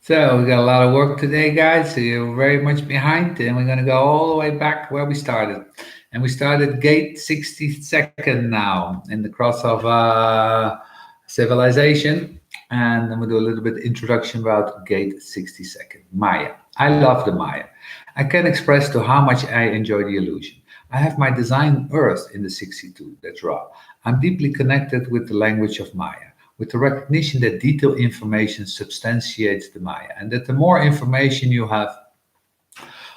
So we got a lot of work today, guys. So you're very much behind, and we're going to go all the way back where we started. And we started gate 62nd now in the cross of civilization. And then we'll do a little bit introduction about gate 62nd, Maya. I love the Maya. I can express to how much I enjoy the illusion. I have my design earth in the 62, that's raw. I'm deeply connected with the language of Maya, with the recognition that detailed information substantiates the Maya, and that the more information you have,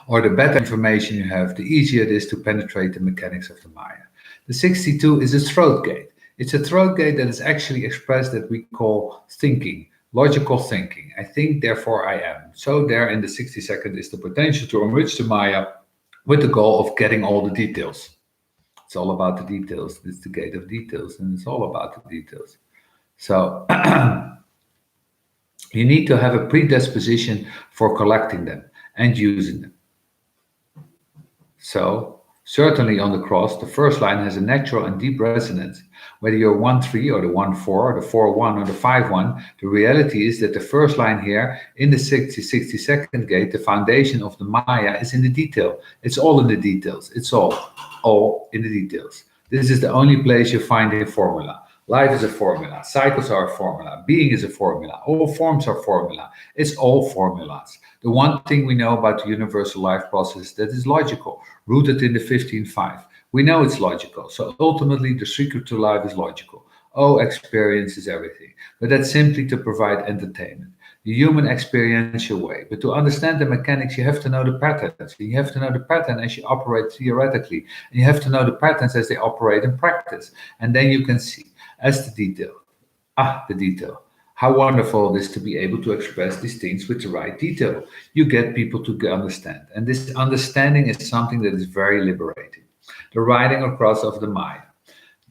or the better information you have, the easier it is to penetrate the mechanics of the Maya. The 62 is a throat gate. It's a throat gate that is actually expressed that we call thinking, logical thinking. I think, therefore I am. So there in the 62nd is the potential to enrich the Maya with the goal of getting all the details. It's all about the details. It's the gate of details, and it's all about the details. So you need to have a predisposition for collecting them and using them. So, certainly on the cross, the first line has a natural and deep resonance. Whether you're 1-3 or the 1-4 or the 4-1 or the 5-1, the reality is that the first line here in the 62nd gate, the foundation of the Maya, is in the detail. It's all in the details. It's all in the details. This is the only place you find a formula. Life is a formula. Cycles are a formula. Being is a formula. All forms are formula. It's all formulas. The one thing we know about the universal life process that is logical, rooted in the 15.5. We know it's logical. So ultimately, the secret to life is logical. Oh, experience is everything. But that's simply to provide entertainment. The human experiential way. But to understand the mechanics, you have to know the patterns. You have to know the pattern as you operate theoretically. And you have to know the patterns as they operate in practice. And then you can see as the detail. The detail. How wonderful it is to be able to express these things with the right detail. You get people to understand. And this understanding is something that is very liberating. The writing across of the Maya,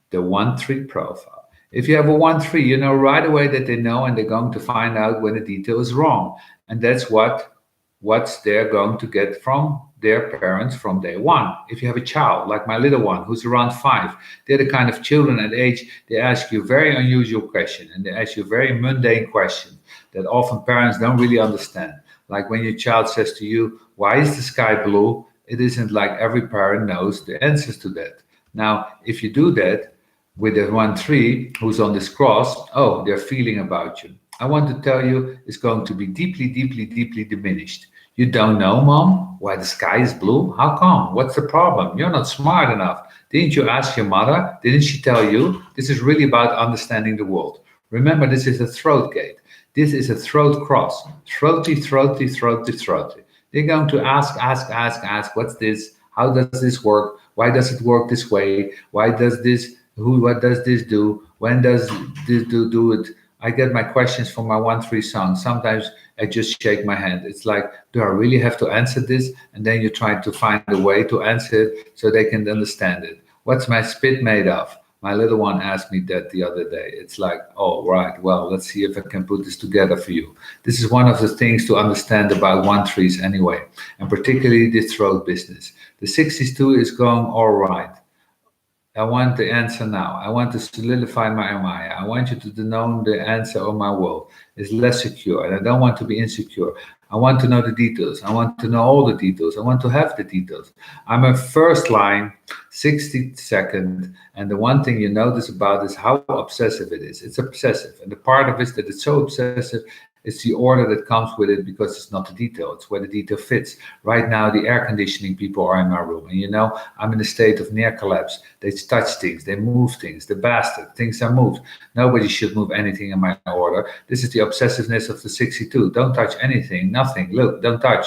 the 1-3 profile. If you have a 1-3, you know right away that they know and they're going to find out when the detail is wrong. And that's what's they're going to get from their parents from day one. If you have a child, like my little one, who's around 5, they're the kind of children at age, they ask you very unusual questions and they ask you very mundane questions that often parents don't really understand. Like when your child says to you, why is the sky blue? It isn't like every parent knows the answers to that. Now, if you do that with the 1-3 who's on this cross, oh, they're feeling about you. I want to tell you, it's going to be deeply, deeply, deeply diminished. You don't know, Mom, why the sky is blue? How come? What's the problem? You're not smart enough. Didn't you ask your mother? Didn't she tell you? This is really about understanding the world. Remember, this is a throat gate. This is a throat cross. Throaty, throaty, throaty, throaty. They're going to ask, what's this? How does this work? Why does it work this way? Why does this, what does this do? When does this do it? I get my questions from my 1-3 son. Sometimes I just shake my hand. It's like, do I really have to answer this? And then you try to find a way to answer it so they can understand it. What's my spit made of? My little one asked me that the other day. It's like, oh, right, well, let's see if I can put this together for you. This is one of the things to understand about 1-3s anyway, and particularly the throat business. The 62 is going all right. I want the answer now. I want to solidify my Maya. I want you to know the answer of my world is less secure, and I don't want to be insecure. I want to know the details. I want to know all the details. I want to have the details. I'm a first line, 62nd, and the one thing you notice about is how obsessive it is. It's obsessive, and the part of it that it's so obsessive, it's the order that comes with it because it's not the detail. It's where the detail fits. Right now, the air conditioning people are in my room. And you know, I'm in a state of near collapse. They touch things. They move things. The bastard. Things are moved. Nobody should move anything in my order. This is the obsessiveness of the 62. Don't touch anything. Nothing. Look, don't touch.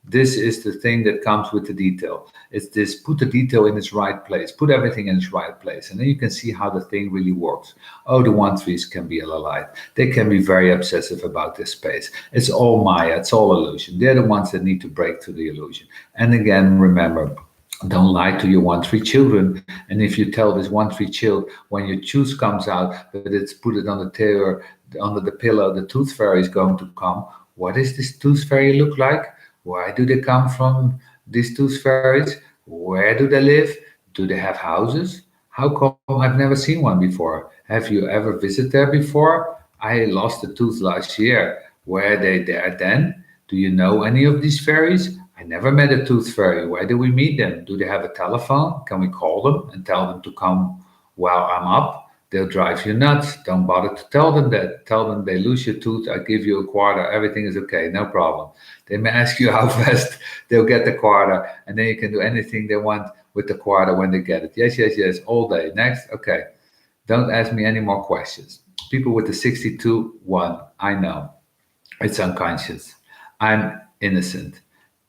This is the thing that comes with the detail. It's this, put the detail in its right place, put everything in its right place, and then you can see how the thing really works. Oh, the 1-3s can be a light. They can be very obsessive about this space. It's all Maya, it's all illusion. They're the ones that need to break through the illusion. And again, remember, don't lie to your 1-3 children. And if you tell this 1-3 child, when your tooth comes out, that it's put it on the table, under the pillow, the tooth fairy is going to come. What does this tooth fairy look like? Why do they come from, these tooth fairies? Where do they live? Do they have houses? How come I've never seen one before? Have you ever visited there before? I lost a tooth last year. Were they there then? Do you know any of these fairies? I never met a tooth fairy. Where do we meet them? Do they have a telephone? Can we call them and tell them to come while I'm up? They'll drive you nuts. Don't bother to tell them that. Tell them they lose your tooth. I give you a quarter. Everything is okay. No problem. They may ask you how fast they'll get the quarter, and then you can do anything they want with the quarter when they get it. Yes, yes, yes, all day. Next. Okay. Don't ask me any more questions. People with the 62 1, I know. It's unconscious. I'm innocent.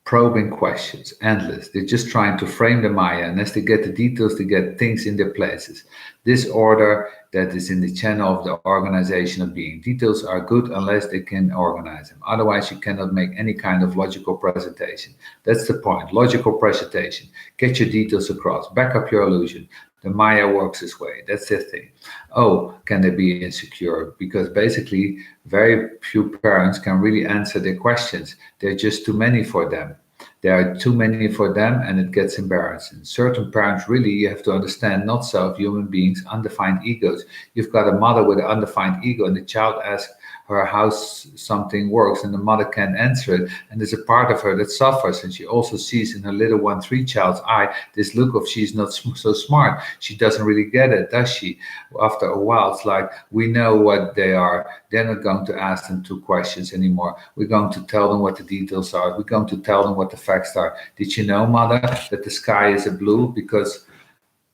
Probing questions, endless. They're just trying to frame the Maya, and as they get the details, they get things in their places. This order that is in the channel of the organization of being. Details are good unless they can organize them. Otherwise, you cannot make any kind of logical presentation. That's the point. Logical presentation. Get your details across. Back up your illusion. The Maya works this way. That's the thing. Oh, can they be insecure? Because basically, very few parents can really answer their questions. There are just too many for them. There are too many for them, and it gets embarrassing. Certain parents really, you have to understand, not self-human beings, undefined egos. You've got a mother with an undefined ego, and the child asks her how something works, and the mother can't answer it. And there's a part of her that suffers, and she also sees in her little 1-3 child's eye this look of she's not so smart. She doesn't really get it, does she? After a while, it's like, we know what they are. They're not going to ask them two questions anymore. We're going to tell them what the details are. We're going to tell them what the facts are. Did you know, mother, that the sky is a blue? Because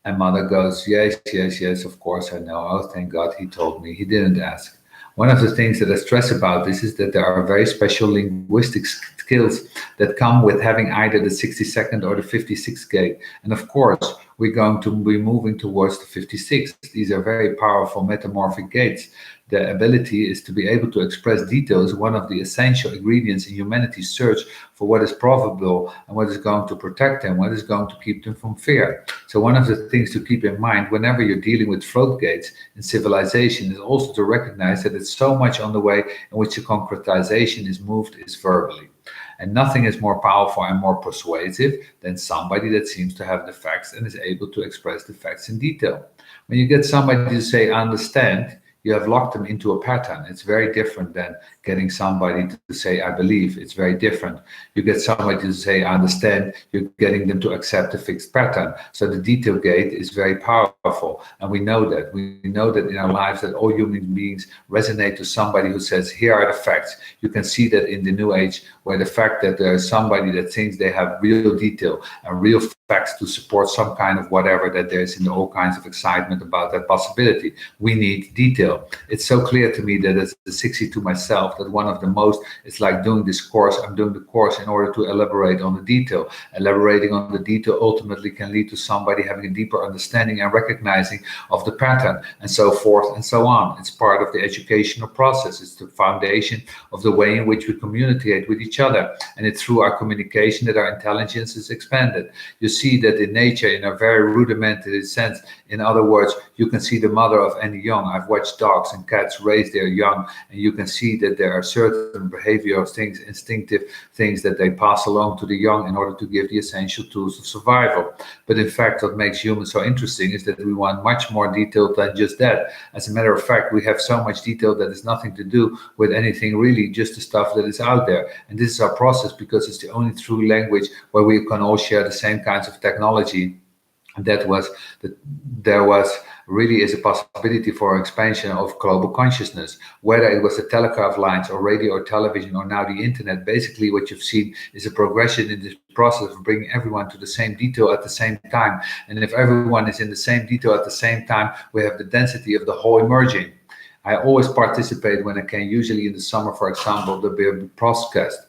and mother goes, yes, yes, yes, of course I know. Oh, thank God he told me. He didn't ask. One of the things that I stress about this is that there are very special linguistic skills that come with having either the 62nd or the 56th gate. And of course, we're going to be moving towards the 56th. These are very powerful metamorphic gates. The ability is to be able to express details, one of the essential ingredients in humanity's search for what is probable and what is going to protect them, what is going to keep them from fear. So one of the things to keep in mind whenever you're dealing with throat gates in civilization is also to recognize that it's so much on the way in which the concretization is moved is verbally. And nothing is more powerful and more persuasive than somebody that seems to have the facts and is able to express the facts in detail. When you get somebody to say, I understand, you have locked them into a pattern. It's very different than getting somebody to say, I believe. It's very different. You get somebody to say, I understand, you're getting them to accept a fixed pattern. So the detail gate is very powerful. And we know that. We know that in our lives that all human beings resonate to somebody who says, here are the facts. You can see that in the new age, where the fact that there is somebody that thinks they have real detail and real facts to support some kind of whatever that there is in all kinds of excitement about that possibility. We need detail. It's so clear to me that as a 62 myself, that one of the most, it's like doing this course. I'm doing the course in order to elaborate on the detail. Elaborating on the detail ultimately can lead to somebody having a deeper understanding and recognizing of the pattern and so forth and so on. It's part of the educational process. It's the foundation of the way in which we communicate with each other. And it's through our communication that our intelligence is expanded. You see that in nature in a very rudimentary sense. In other words, you can see the mother of any young. I've watched dogs and cats raise their young, and you can see that there are certain behavioral things, instinctive things that they pass along to the young in order to give the essential tools of survival. But in fact, what makes humans so interesting is that we want much more detail than just that. As a matter of fact, we have so much detail that has nothing to do with anything really, just the stuff that is out there. And this is our process because it's the only true language where we can all share the same kinds of technology. That was that there was really is a possibility for expansion of global consciousness, whether it was the telegraph lines or radio or television or now the internet. Basically what you've seen is a progression in this process of bringing everyone to the same detail at the same time. And if everyone is in the same detail at the same time, we have the density of the whole emerging. I always participate when I can, usually in the summer, for example, there'll be a broadcast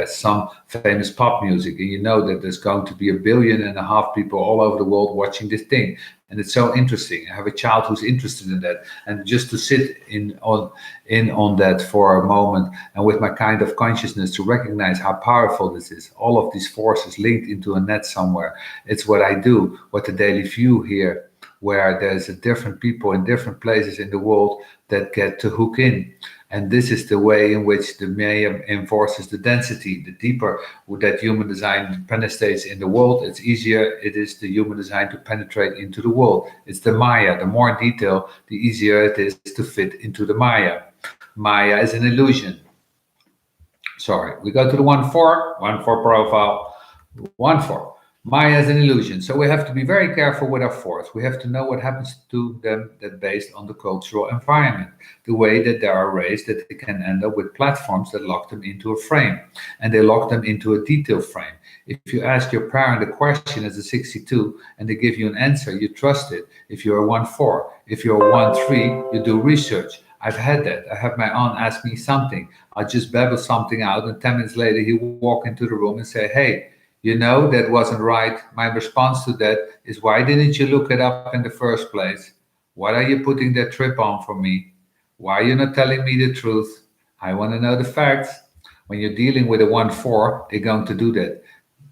some famous pop music, and you know that there's going to be 1.5 billion people all over the world watching this thing, and it's so interesting. I have a child who's interested in that, and just to sit in on that for a moment, and with my kind of consciousness to recognize how powerful this is, all of these forces linked into a net somewhere. It's what I do, what the Daily View here, where there's a different people in different places in the world that get to hook in. And this is the way in which the Maya enforces the density. The deeper that human design penetrates in the world, it's easier it is the human design to penetrate into the world. It's the Maya. The more detail, the easier it is to fit into the Maya. Maya is an illusion. Sorry, we go to the 1-4, 1-4 profile, 1-4. Maya is an illusion. So we have to be very careful with our fours. We have to know what happens to them that based on the cultural environment, the way that they are raised, that they can end up with platforms that lock them into a frame, and they lock them into a detail frame. If you ask your parent a question as a 62 and they give you an answer, you trust it. If you're a 1-4, if you're a 1-3, you do research. I've had that. I have my aunt ask me something. I just babble something out, and 10 minutes later, he walk into the room and say, "Hey, that wasn't right." My response to that is, "Why didn't you look it up in the first place? What are you putting that trip on for me? Why are you not telling me the truth? I want to know the facts." When you're dealing with a 1-4, they're going to do that.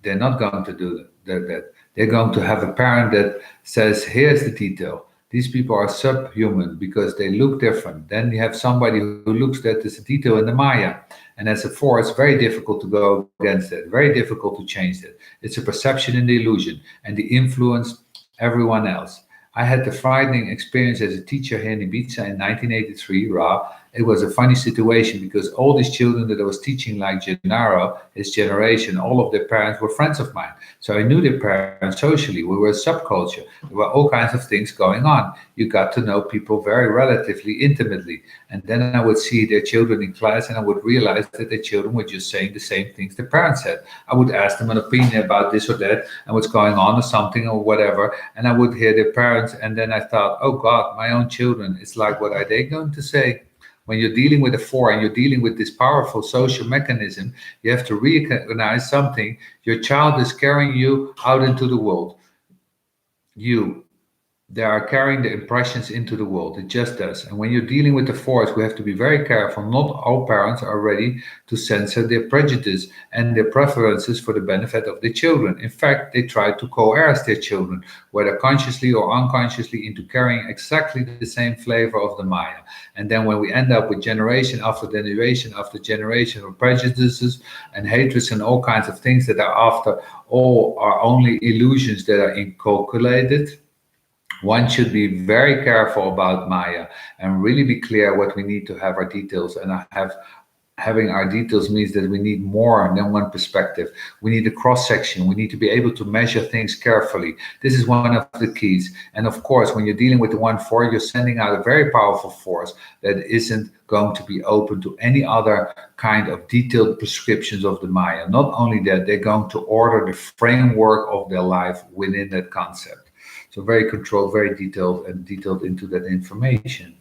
They're not going to do that. They're going to have a parent that says, "Here's the detail. These people are subhuman because they look different." Then you have somebody who looks at this detail in the Maya. And as a 4, it's very difficult to go against it, very difficult to change it. It's a perception and the illusion, and the influence everyone else. I had the frightening experience as a teacher here in Ibiza in 1983, Ra. It was a funny situation because all these children that I was teaching, like Gennaro, his generation, all of their parents were friends of mine. So I knew their parents socially. We were a subculture. There were all kinds of things going on. You got to know people very relatively intimately. And then I would see their children in class and I would realize that their children were just saying the same things the parents said. I would ask them an opinion about this or that and what's going on or something or whatever. And I would hear their parents. And then I thought, oh God, my own children, it's like, what are they going to say? When you're dealing with a 4 and you're dealing with this powerful social mechanism, you have to recognize something. Your child is carrying you out into the world. They are carrying the impressions into the world. It just does. And when you're dealing with the 4s, we have to be very careful. Not all parents are ready to censor their prejudice and their preferences for the benefit of their children. In fact, they try to coerce their children, whether consciously or unconsciously, into carrying exactly the same flavor of the Maya. And then when we end up with generation after generation after generation of prejudices and hatreds and all kinds of things that are after all are only illusions that are inculcated, one should be very careful about Maya and really be clear what we need to have our details. And having our details means that we need more than one perspective. We need a cross section. We need to be able to measure things carefully. This is one of the keys. And of course, when you're dealing with the 1-4, you're sending out a very powerful force that isn't going to be open to any other kind of detailed prescriptions of the Maya. Not only that, they're going to order the framework of their life within that concept. So very controlled, very detailed, and detailed into that information.